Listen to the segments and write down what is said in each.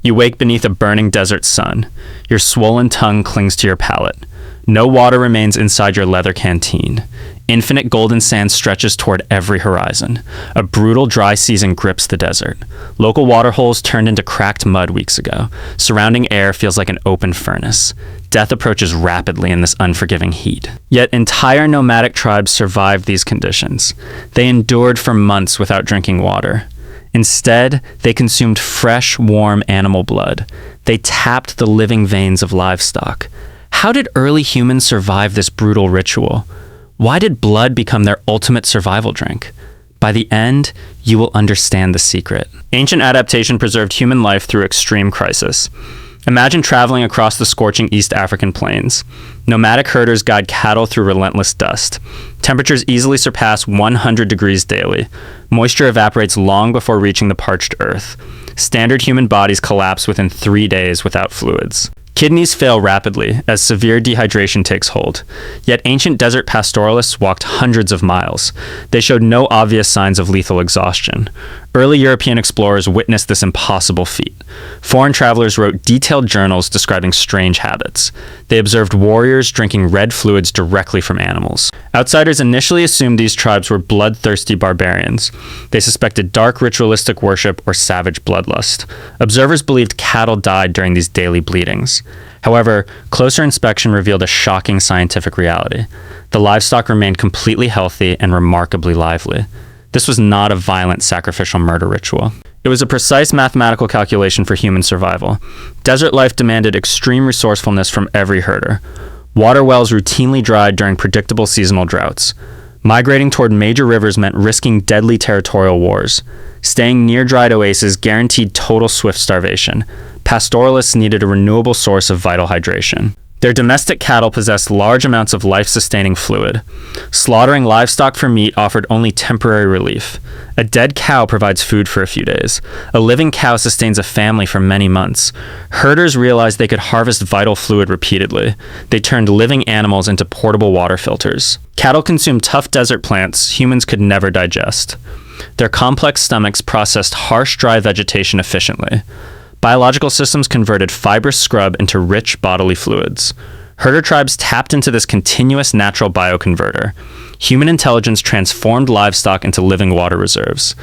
You wake beneath a burning desert sun. Your swollen tongue clings to your palate. No water remains inside your leather canteen. Infinite golden sand stretches toward every horizon. A brutal dry season grips the desert. Local water holes turned into cracked mud weeks ago. Surrounding air feels like an open furnace. Death approaches rapidly in this unforgiving heat. Yet entire nomadic tribes survived these conditions. They endured for months without drinking water. Instead, they consumed fresh, warm animal blood. They tapped the living veins of livestock. How did early humans survive this brutal ritual? Why did blood become their ultimate survival drink? By the end, you will understand the secret. Ancient adaptation preserved human life through extreme crisis. Imagine traveling across the scorching East African plains. Nomadic herders guide cattle through relentless dust. Temperatures easily surpass 100 degrees daily. Moisture evaporates long before reaching the parched earth. Standard human bodies collapse within 3 days without fluids. Kidneys fail rapidly as severe dehydration takes hold. Yet ancient desert pastoralists walked hundreds of miles. They showed no obvious signs of lethal exhaustion. Early European explorers witnessed this impossible feat. Foreign travelers wrote detailed journals describing strange habits. They observed warriors drinking red fluids directly from animals. Outsiders initially assumed these tribes were bloodthirsty barbarians. They suspected dark ritualistic worship or savage bloodlust. Observers believed cattle died during these daily bleedings. However, closer inspection revealed a shocking scientific reality. The livestock remained completely healthy and remarkably lively. This was not a violent sacrificial murder ritual. It was a precise mathematical calculation for human survival. Desert life demanded extreme resourcefulness from every herder. Water wells routinely dried during predictable seasonal droughts. Migrating toward major rivers meant risking deadly territorial wars. Staying near dried oases guaranteed total swift starvation. Pastoralists needed a renewable source of vital hydration. Their domestic cattle possessed large amounts of life-sustaining fluid. Slaughtering livestock for meat offered only temporary relief. A dead cow provides food for a few days. A living cow sustains a family for many months. Herders realized they could harvest vital fluid repeatedly. They turned living animals into portable water filters. Cattle consumed tough desert plants humans could never digest. Their complex stomachs processed harsh, dry vegetation efficiently. Biological systems converted fibrous scrub into rich bodily fluids. Herder tribes tapped into this continuous natural bioconverter. Human intelligence transformed livestock into living water reserves.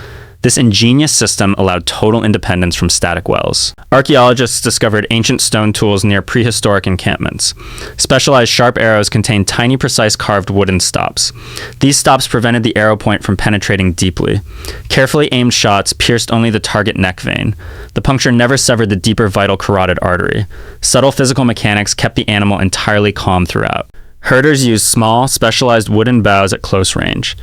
This ingenious system allowed total independence from static wells. Archaeologists discovered ancient stone tools near prehistoric encampments. Specialized sharp arrows contained tiny, precise carved wooden stops. These stops prevented the arrow point from penetrating deeply. Carefully aimed shots pierced only the target neck vein. The puncture never severed the deeper vital carotid artery. Subtle physical mechanics kept the animal entirely calm throughout. Herders used small, specialized wooden bows at close range.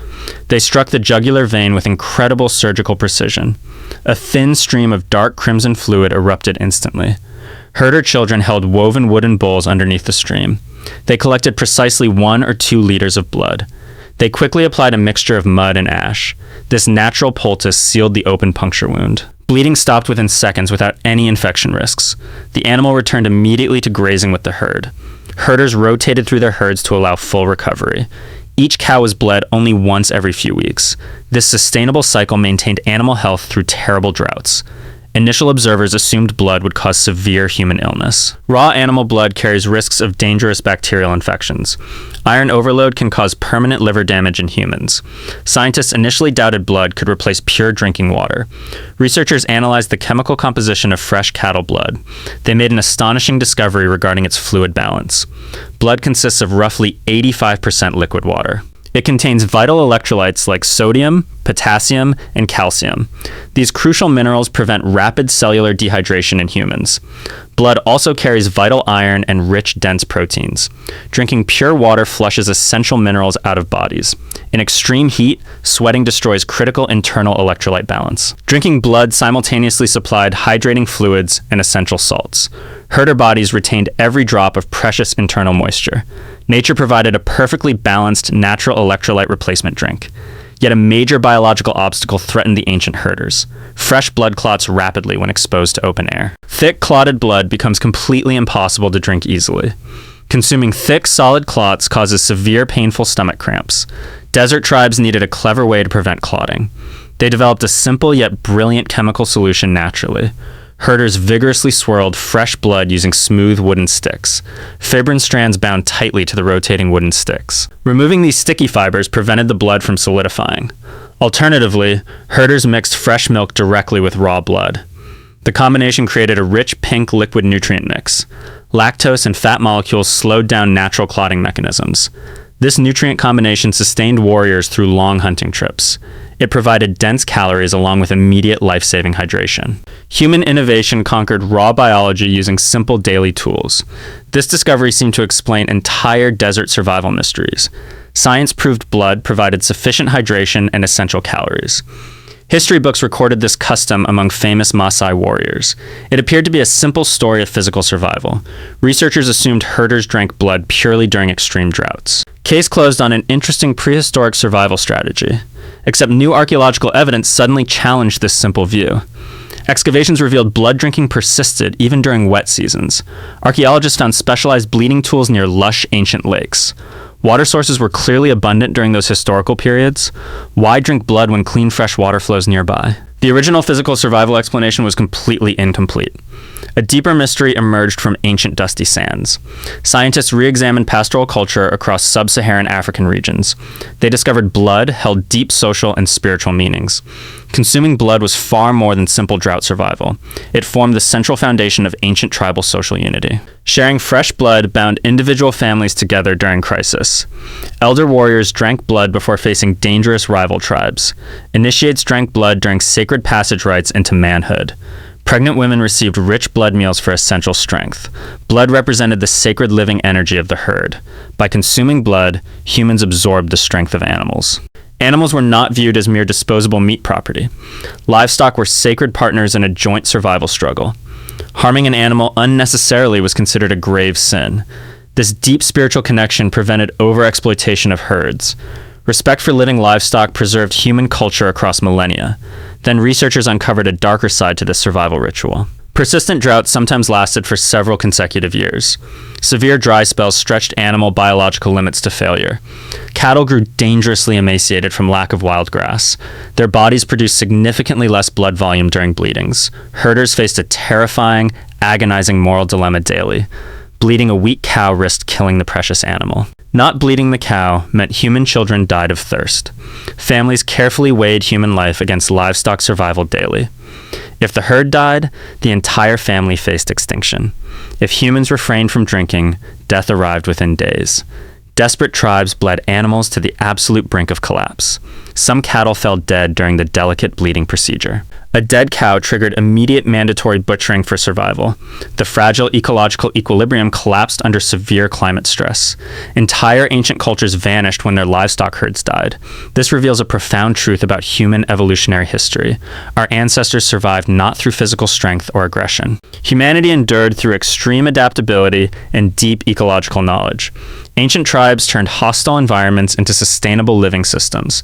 They struck the jugular vein with incredible surgical precision. A thin stream of dark crimson fluid erupted instantly. Herder children held woven wooden bowls underneath the stream. They collected precisely 1 or 2 liters of blood. They quickly applied a mixture of mud and ash. This natural poultice sealed the open puncture wound. Bleeding stopped within seconds without any infection risks. The animal returned immediately to grazing with the herd. Herders rotated through their herds to allow full recovery. Each cow was bled only once every few weeks. This sustainable cycle maintained animal health through terrible droughts. Initial observers assumed blood would cause severe human illness. Raw animal blood carries risks of dangerous bacterial infections. Iron overload can cause permanent liver damage in humans. Scientists initially doubted blood could replace pure drinking water. Researchers analyzed the chemical composition of fresh cattle blood. They made an astonishing discovery regarding its fluid balance. Blood consists of roughly 85% liquid water. It contains vital electrolytes like sodium, potassium, and calcium. These crucial minerals prevent rapid cellular dehydration in humans. Blood also carries vital iron and rich, dense proteins. Drinking pure water flushes essential minerals out of bodies. In extreme heat, sweating destroys critical internal electrolyte balance. Drinking blood simultaneously supplied hydrating fluids and essential salts. Herder bodies retained every drop of precious internal moisture. Nature provided a perfectly balanced natural electrolyte replacement drink. Yet a major biological obstacle threatened the ancient herders. Fresh blood clots rapidly when exposed to open air. Thick, clotted blood becomes completely impossible to drink easily. Consuming thick, solid clots causes severe, painful stomach cramps. Desert tribes needed a clever way to prevent clotting. They developed a simple yet brilliant chemical solution naturally. Herders vigorously swirled fresh blood using smooth wooden sticks. Fibrin strands bound tightly to the rotating wooden sticks. Removing these sticky fibers prevented the blood from solidifying. Alternatively, herders mixed fresh milk directly with raw blood. The combination created a rich pink liquid nutrient mix. Lactose and fat molecules slowed down natural clotting mechanisms. This nutrient combination sustained warriors through long hunting trips. It provided dense calories along with immediate life-saving hydration. Human innovation conquered raw biology using simple daily tools. This discovery seemed to explain entire desert survival mysteries. Science proved blood provided sufficient hydration and essential calories. History books recorded this custom among famous Maasai warriors. It appeared to be a simple story of physical survival. Researchers assumed herders drank blood purely during extreme droughts. Case closed on an interesting prehistoric survival strategy. Except new archaeological evidence suddenly challenged this simple view. Excavations revealed blood drinking persisted even during wet seasons. Archaeologists found specialized bleeding tools near lush ancient lakes. Water sources were clearly abundant during those historical periods. Why drink blood when clean fresh water flows nearby? The original physical survival explanation was completely incomplete. A deeper mystery emerged from ancient dusty sands. Scientists re-examined pastoral culture across sub-Saharan African regions. They discovered blood held deep social and spiritual meanings. Consuming blood was far more than simple drought survival. It formed the central foundation of ancient tribal social unity. Sharing fresh blood bound individual families together during crisis. Elder warriors drank blood before facing dangerous rival tribes. Initiates drank blood during sacred passage rites into manhood. Pregnant women received rich blood meals for essential strength. Blood represented the sacred living energy of the herd. By consuming blood, humans absorbed the strength of animals. Animals were not viewed as mere disposable meat property. Livestock were sacred partners in a joint survival struggle. Harming an animal unnecessarily was considered a grave sin. This deep spiritual connection prevented overexploitation of herds. Respect for living livestock preserved human culture across millennia. Then researchers uncovered a darker side to this survival ritual. Persistent droughts sometimes lasted for several consecutive years. Severe dry spells stretched animal biological limits to failure. Cattle grew dangerously emaciated from lack of wild grass. Their bodies produced significantly less blood volume during bleedings. Herders faced a terrifying, agonizing moral dilemma daily. Bleeding a weak cow risked killing the precious animal. Not bleeding the cow meant human children died of thirst. Families carefully weighed human life against livestock survival daily. If the herd died, the entire family faced extinction. If humans refrained from drinking, death arrived within days. Desperate tribes bled animals to the absolute brink of collapse. Some cattle fell dead during the delicate bleeding procedure. A dead cow triggered immediate mandatory butchering for survival. The fragile ecological equilibrium collapsed under severe climate stress. Entire ancient cultures vanished when their livestock herds died. This reveals a profound truth about human evolutionary history. Our ancestors survived not through physical strength or aggression. Humanity endured through extreme adaptability and deep ecological knowledge. Ancient tribes turned hostile environments into sustainable living systems.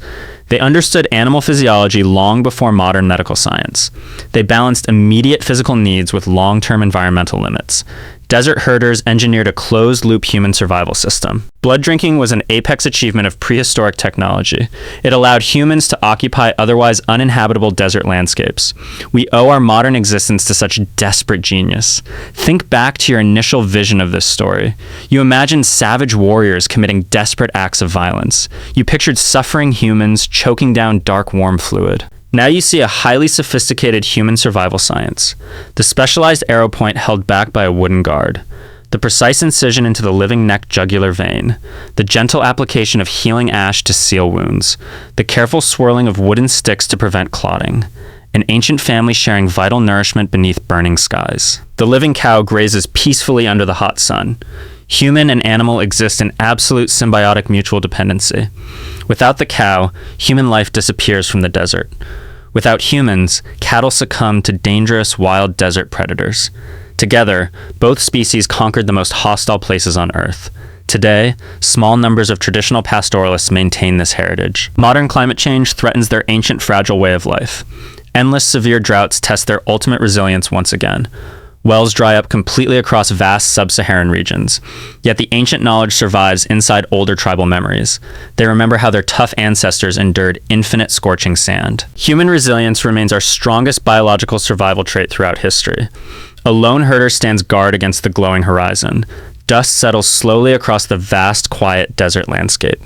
They understood animal physiology long before modern medical science. They balanced immediate physical needs with long-term environmental limits. Desert herders engineered a closed-loop human survival system. Blood drinking was an apex achievement of prehistoric technology. It allowed humans to occupy otherwise uninhabitable desert landscapes. We owe our modern existence to such desperate genius. Think back to your initial vision of this story. You imagined savage warriors committing desperate acts of violence. You pictured suffering humans choking down dark, warm fluid. Now you see a highly sophisticated human survival science. The specialized arrow point held back by a wooden guard. The precise incision into the living neck jugular vein. The gentle application of healing ash to seal wounds. The careful swirling of wooden sticks to prevent clotting. An ancient family sharing vital nourishment beneath burning skies. The living cow grazes peacefully under the hot sun. Human and animal exist in absolute symbiotic mutual dependency. Without the cow, human life disappears from the desert. Without humans, cattle succumb to dangerous wild desert predators. Together, both species conquered the most hostile places on Earth. Today, small numbers of traditional pastoralists maintain this heritage. Modern climate change threatens their ancient fragile way of life. Endless severe droughts test their ultimate resilience once again. Wells dry up completely across vast sub-Saharan regions. Yet the ancient knowledge survives inside older tribal memories. They remember how their tough ancestors endured infinite scorching sand. Human resilience remains our strongest biological survival trait throughout history. A lone herder stands guard against the glowing horizon. Dust settles slowly across the vast, quiet desert landscape.